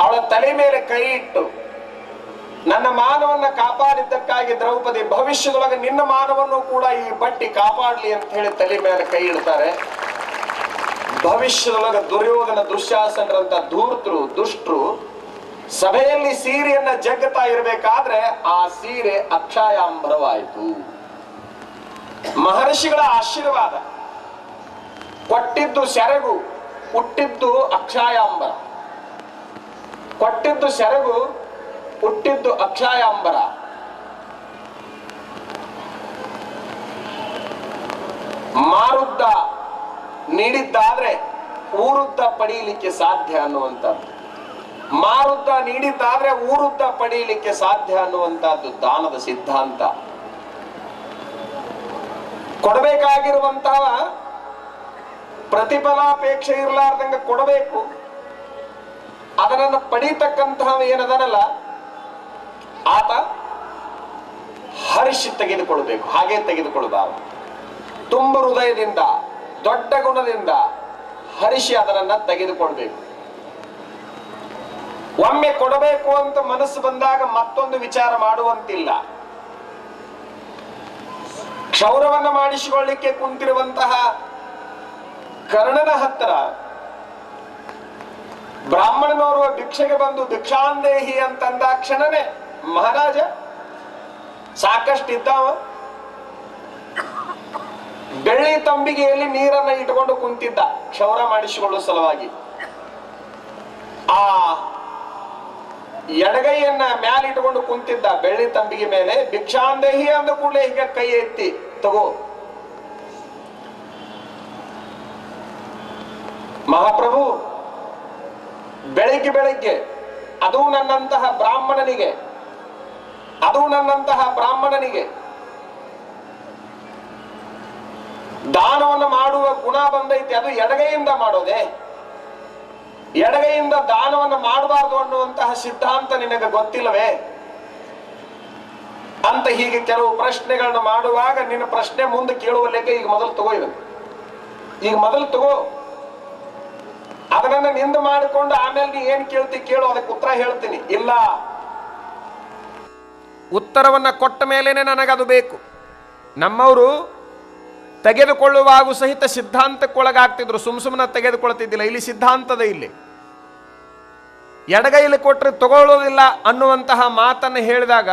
ಅವಳ ತಲೆ ಮೇಲೆ ಕೈ ಇಟ್ಟು ನನ್ನ ಮಾನವನ್ನ ಕಾಪಾಡಿದ್ದಕ್ಕಾಗಿ ದ್ರೌಪದಿ ಭವಿಷ್ಯದೊಳಗೆ ನಿನ್ನ ಮಾನವನ್ನು ಕೂಡ ಈ ಬಟ್ಟಿ ಕಾಪಾಡ್ಲಿ ಅಂತ ಹೇಳಿ ತಲೆ ಮೇಲೆ ಕೈ ಇಡ್ತಾರೆ. ಭವಿಷ್ಯದೊಳಗೆ ದುರ್ಯೋಧನ ದುಶ್ಯಾಸನರಂತ ಧೂರ್ತರು ದುಷ್ಟರು ಸಭೆಯಲ್ಲಿ ಸೀರೆಯನ್ನ ಜಗ್ಗತಾ ಇರಬೇಕಾದ್ರೆ ಆ ಸೀರೆ ಅಕ್ಷಾಯಾಂಬರವಾಯಿತು. ಮಹರ್ಷಿಗಳ ಆಶೀರ್ವಾದ, ಕೊಟ್ಟಿದ್ದು ಸೆರಗು, ಹುಟ್ಟಿದ್ದು ಅಕ್ಷಾಯಾಂಬರ. ಕೊಟ್ಟಿದ್ದು ಸೆರಗು, ಹುಟ್ಟಿದ್ದು ಅಕ್ಷಾಯಾಂಬರ. ಮಾರುದ್ದ ನೀಡಿದ್ದಾದ್ರೆ ಊರುದ್ದ ಪಡೆಯಲಿಕ್ಕೆ ಸಾಧ್ಯ ಅನ್ನುವಂಥದ್ದು. ಮಾರುದ್ದ ನೀಡಿದ್ದಾದ್ರೆ ಊರುದ್ದ ಪಡೆಯಲಿಕ್ಕೆ ಸಾಧ್ಯ ಅನ್ನುವಂಥದ್ದು ದಾನದ ಸಿದ್ಧಾಂತ. ಕೊಡಬೇಕಾಗಿರುವಂತಹ ಪ್ರತಿಫಲಾಪೇಕ್ಷೆ ಇರಲಾರ್ದಂಗ ಕೊಡಬೇಕು. ಅದನ್ನು ಪಡೀತಕ್ಕಂತಹ ಏನದನಲ್ಲ ಆತ ಹರ್ಷಿ ತೆಗೆದುಕೊಳ್ಬೇಕು, ಹಾಗೆ ತೆಗೆದುಕೊಳ್ಳಬಾರದು. ತುಂಬ ಹೃದಯದಿಂದ ದೊಡ್ಡ ಗುಣದಿಂದ ಹರಿಸಿ ಅದನ್ನ ತೆಗೆದುಕೊಳ್ಬೇಕು. ಒಮ್ಮೆ ಕೊಡಬೇಕು ಅಂತ ಮನಸ್ಸು ಬಂದಾಗ ಮತ್ತೊಂದು ವಿಚಾರ ಮಾಡುವಂತಿಲ್ಲ. ಕ್ಷೌರವನ್ನ ಮಾಡಿಸಿಕೊಳ್ಳಿಕ್ಕೆ ಕುಂತಿರುವಂತಹ ಕರ್ಣನ ಹತ್ತಿರ ಬ್ರಾಹ್ಮಣನೋರ್ವ ಭಿಕ್ಷೆಗೆ ಬಂದು ಭಿಕ್ಷಾಂದೇಹಿ ಅಂತಂದಾಕ್ಷಣನೆ ಮಹಾರಾಜ ಸಾಕಷ್ಟಿದ್ದಾವ ಬೆಳ್ಳಿ ತಂಬಿಗೆಯಲ್ಲಿ ನೀರನ್ನ ಇಟ್ಕೊಂಡು ಕುಂತಿದ್ದ ಕ್ಷೌರ ಮಾಡಿಸಿಕೊಳ್ಳುವ ಸಲುವಾಗಿ. ಆ ಎಡಗೈಯನ್ನ ಮ್ಯಾಲ ಇಟ್ಕೊಂಡು ಕುಂತಿದ್ದ ಬೆಳ್ಳಿ ತಂಬಿಗೆ ಮೇಲೆ. ಭಿಕ್ಷಾಂದೇಹಿ ಅಂದ ಕೂಡಲೇ ಈಗ ಕೈ ಎತ್ತಿ ತಗೋ ಮಹಾಪ್ರಭು, ಬೆಳಿಗ್ಗೆ ಬೆಳಿಗ್ಗೆ ಅದು ನನ್ನಂತಹ ಬ್ರಾಹ್ಮಣನಿಗೆ ದಾನವನ್ನು ಮಾಡುವ ಗುಣ ಬಂದೈತಿ. ಅದು ಎಡಗೈಯಿಂದ ಮಾಡೋದೆ, ಎಡಗೈಯಿಂದ ದಾನವನ್ನು ಮಾಡಬಾರದು ಅನ್ನುವಂತಹ ಸಿದ್ಧಾಂತ ನಿನಗೆ ಗೊತ್ತಿಲ್ಲವೇ ಅಂತ ಹೀಗೆ ಕೆಲವು ಪ್ರಶ್ನೆಗಳನ್ನ ಮಾಡುವಾಗ ನಿನ್ನ ಪ್ರಶ್ನೆ ಮುಂದೆ ಕೇಳುವ ಲೆಕ್ಕ ಈಗ ಮೊದಲು ತಗೋ. ಈಗ ಮೊದಲು ತಗೋ, ಅದನ್ನ ನಿಂದ ಮಾಡಿಕೊಂಡು ಆಮೇಲೆ ನೀ ಏನ್ ಕೇಳ್ತಿ ಕೇಳು, ಅದಕ್ಕೆ ಉತ್ತರ ಹೇಳ್ತೀನಿ. ಇಲ್ಲ, ಉತ್ತರವನ್ನ ಕೊಟ್ಟ ಮೇಲೇನೆ ನನಗದು ಬೇಕು. ನಮ್ಮವರು ತೆಗೆದುಕೊಳ್ಳುವಾಗ ಸಹಿತ ಸಿದ್ಧಾಂತಕ್ಕೊಳಗಾಗ್ತಿದ್ರು, ಸುಮ್ಮನೆ ತೆಗೆದುಕೊಳ್ತಿದ್ದಿಲ್ಲ. ಇಲ್ಲಿ ಸಿದ್ಧಾಂತದ, ಇಲ್ಲಿ ಎಡಗೈಲಿ ಕೊಟ್ಟರೆ ತಗೊಳ್ಳೋದಿಲ್ಲ ಅನ್ನುವಂತಹ ಮಾತನ್ನು ಹೇಳಿದಾಗ